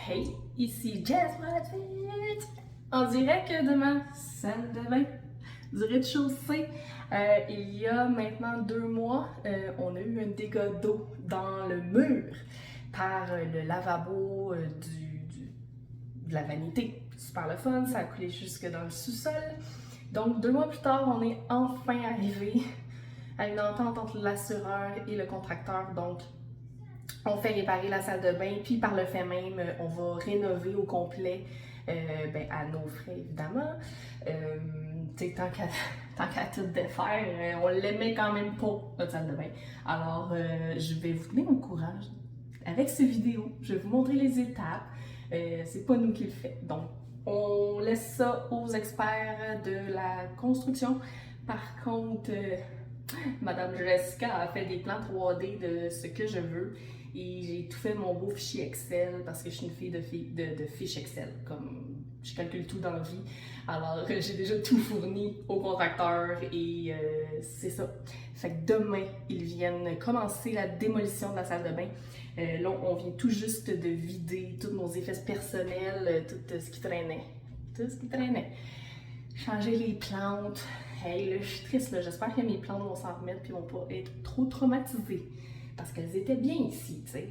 Hey, ici Jess Moritz, en direct de ma salle de bain du rez-de-chaussée. Il y a maintenant 2 mois, on a eu un dégât d'eau dans le mur par le lavabo de la vanité. Super le fun, ça a coulé jusque dans le sous-sol. Donc 2 mois plus tard, on est enfin arrivé à une entente entre l'assureur et le contracteur. Donc on fait réparer la salle de bain, puis par le fait même, on va rénover au complet, à nos frais évidemment. Tant qu'à tout défaire, on l'aimait quand même pas, notre salle de bain. Alors, je vais vous tenir au courant avec cette vidéo. Je vais vous montrer les étapes. C'est pas nous qui le fait. Donc, on laisse ça aux experts de la construction. Par contre, Madame Jessica a fait des plans 3D de ce que je veux et j'ai tout fait mon beau fichier Excel parce que je suis une fille de fiches Excel, comme je calcule tout dans la vie. Alors j'ai déjà tout fourni au contracteur et c'est ça. Fait que demain, ils viennent commencer la démolition de la salle de bain. Là, on vient tout juste de vider tous nos effets personnels, tout ce qui traînait. Tout ce qui traînait. Changer les plantes. Hey, là, je suis triste, là. J'espère que mes plantes vont s'en remettre et vont pas être trop traumatisées. Parce qu'elles étaient bien ici, tu sais.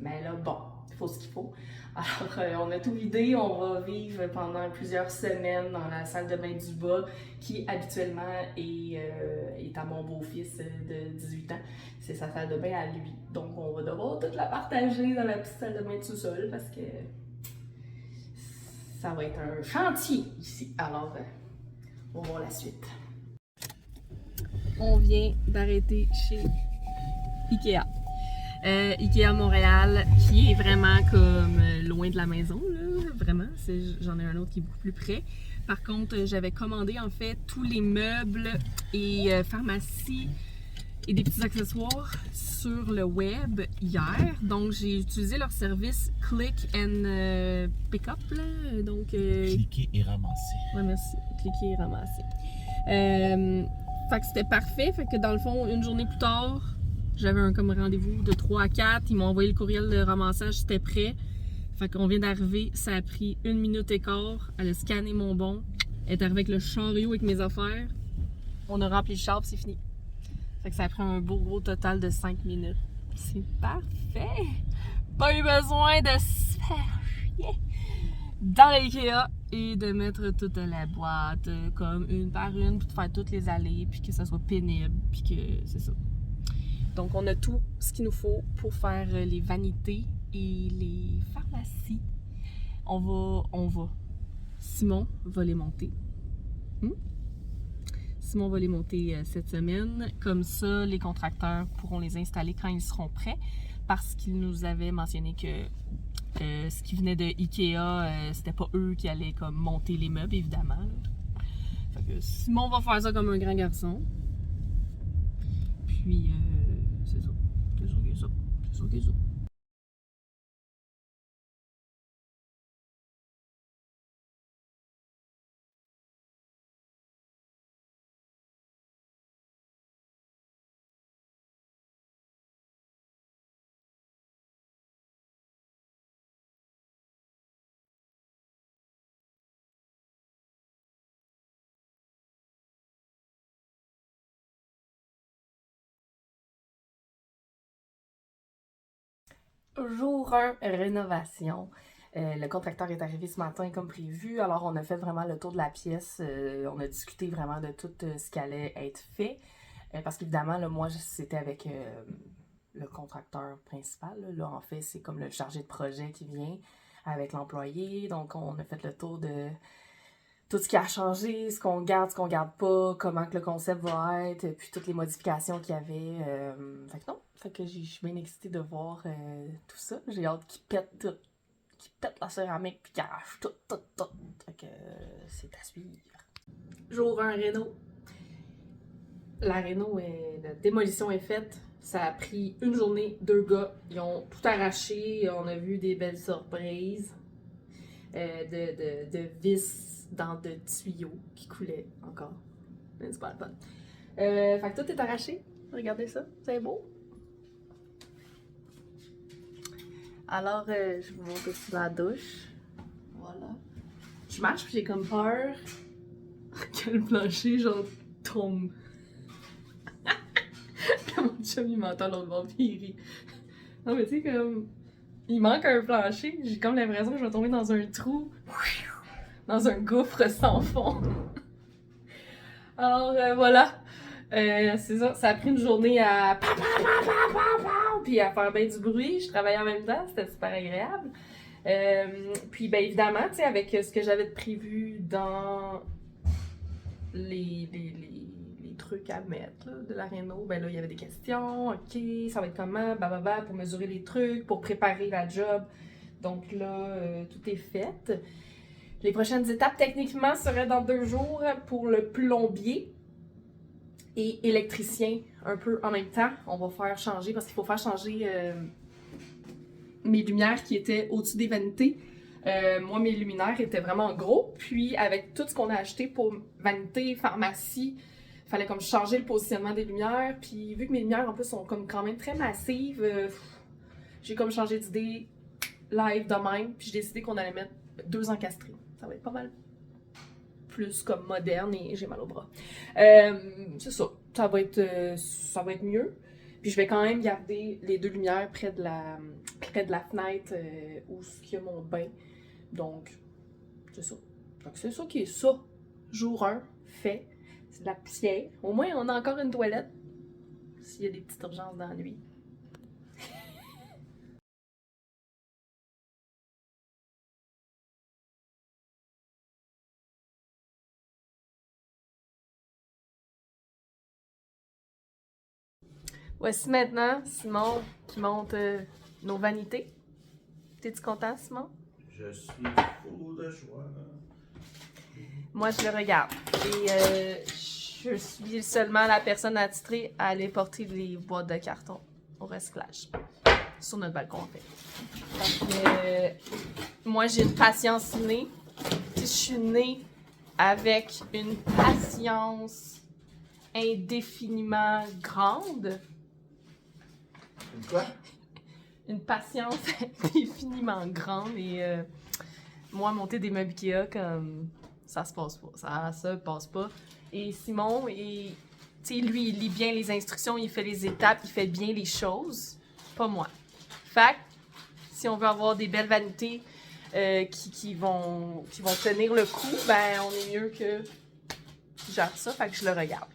Mais là, bon, il faut ce qu'il faut. Alors, on a tout vidé. On va vivre pendant plusieurs semaines dans la salle de bain du bas, qui habituellement est à mon beau-fils de 18 ans. C'est sa salle de bain à lui. Donc, on va devoir toute la partager dans la petite salle de bain de sous-sol parce que ça va être un chantier ici. Alors, on va voir la suite. On vient d'arrêter chez Ikea. Ikea Montréal, qui est vraiment comme loin de la maison, là, vraiment. J'en ai un autre qui est beaucoup plus près. Par contre, j'avais commandé en fait tous les meubles et pharmacies et des petits accessoires sur le web hier. Donc, j'ai utilisé leur service Click and Pick Up. Là. Donc, cliquer et ramasser. Ouais, merci. Cliquer et ramasser. Fait que c'était parfait. Fait que dans le fond, une journée plus tard, j'avais un comme rendez-vous de 3 à 4. Ils m'ont envoyé le courriel de ramassage, c'était prêt. Fait qu'on vient d'arriver. Ça a pris 1 minute et quart. Elle a scanné mon bon. Elle est arrivée avec le chariot avec mes affaires. On a rempli le char, c'est fini. Fait que ça a pris un beau gros total de 5 minutes. C'est parfait! Pas eu besoin de se faire chier dans l'IKEA et de mettre toute la boîte comme une par une, puis de faire toutes les allées, puis que ça soit pénible, puis que c'est ça. Donc on a tout ce qu'il nous faut pour faire les vanités et les pharmacies. On va. Simon va les monter. Simon va les monter cette semaine. Comme ça, les contracteurs pourront les installer quand ils seront prêts parce qu'ils nous avaient mentionné que ce qui venait de Ikea, c'était pas eux qui allaient comme monter les meubles, évidemment. Là. Fait que Simon va faire ça comme un grand garçon. Puis, c'est ça. C'est ça qui est ça. C'est ça qui est ça. Jour 1, rénovation. Le contracteur est arrivé ce matin comme prévu, alors on a fait vraiment le tour de la pièce. On a discuté vraiment de tout ce qui allait être fait. Parce qu'évidemment, là, moi, c'était avec le contracteur principal. Là, en fait, c'est comme le chargé de projet qui vient avec l'employé. Donc, on a fait le tour de tout ce qui a changé, ce qu'on garde pas, comment que le concept va être, puis toutes les modifications qu'il y avait. Fait que non, fait que je suis bien excitée de voir tout ça. J'ai hâte qu'il pète tout, qu'il pète la céramique, puis qu'il arrache tout. Fait que c'est à suivre. Jour 1, réno. La démolition est faite. Ça a pris une journée, 2 gars. Ils ont tout arraché. On a vu des belles surprises de vis dans de tuyaux qui coulaient encore. Mais c'est pas le fun. Fait que tout est arraché. Regardez ça, c'est beau. Alors, je vais vous monter sous la douche. Voilà. Je marche, puis j'ai comme peur que le plancher, genre, tombe. Mon chum, il m'entend l'autre bord, puis il rit. Non, mais tu sais, comme... Il manque un plancher, j'ai comme l'impression que je vais tomber dans un trou. Dans un gouffre sans fond. Alors, voilà. C'est ça, ça a pris une journée à puis à faire bien du bruit. Je travaillais en même temps, c'était super agréable. Puis, ben évidemment, tu sais, avec ce que j'avais prévu dans les trucs à mettre là, de la réno, ben là, il y avait des questions. OK, ça va être comment, pour mesurer les trucs, pour préparer la job. Donc là, tout est fait. Les prochaines étapes, techniquement, seraient dans 2 jours pour le plombier et électricien, un peu en même temps. On va faire changer, parce qu'il faut faire changer mes lumières qui étaient au-dessus des vanités. Moi, mes luminaires étaient vraiment gros. Puis, avec tout ce qu'on a acheté pour vanité, pharmacie, il fallait comme changer le positionnement des lumières. Puis, vu que mes lumières, en plus, sont comme quand même très massives, j'ai comme changé d'idée live de même. Puis, j'ai décidé qu'on allait mettre 2 encastrés. Ça va être pas mal plus comme moderne et j'ai mal au bras. C'est ça. Ça va être mieux. Puis je vais quand même garder les 2 lumières près de la fenêtre où il y a mon bain. Donc, c'est ça. Donc, c'est ça qui est ça. Jour 1, fait. C'est de la poussière. Au moins, on a encore une toilette s'il y a des petites urgences dans la nuit. Voici maintenant Simon qui monte nos vanités. T'es-tu content, Simon? Je suis fou de joie. Moi, je le regarde. Et je suis seulement la personne attitrée à aller porter les boîtes de carton au recyclage. Sur notre balcon, en fait. Parce que moi, j'ai une patience innée. Je suis née avec une patience indéfiniment grande. Quoi? Une patience indéfiniment grande. Et moi, monter des meubles Ikea, comme ça se passe pas. Ça se passe pas. Et Simon, lui, il lit bien les instructions, il fait les étapes, il fait bien les choses. Pas moi. Fait que, si on veut avoir des belles vanités qui vont tenir le coup, ben on est mieux que je gère ça, fait que je le regarde.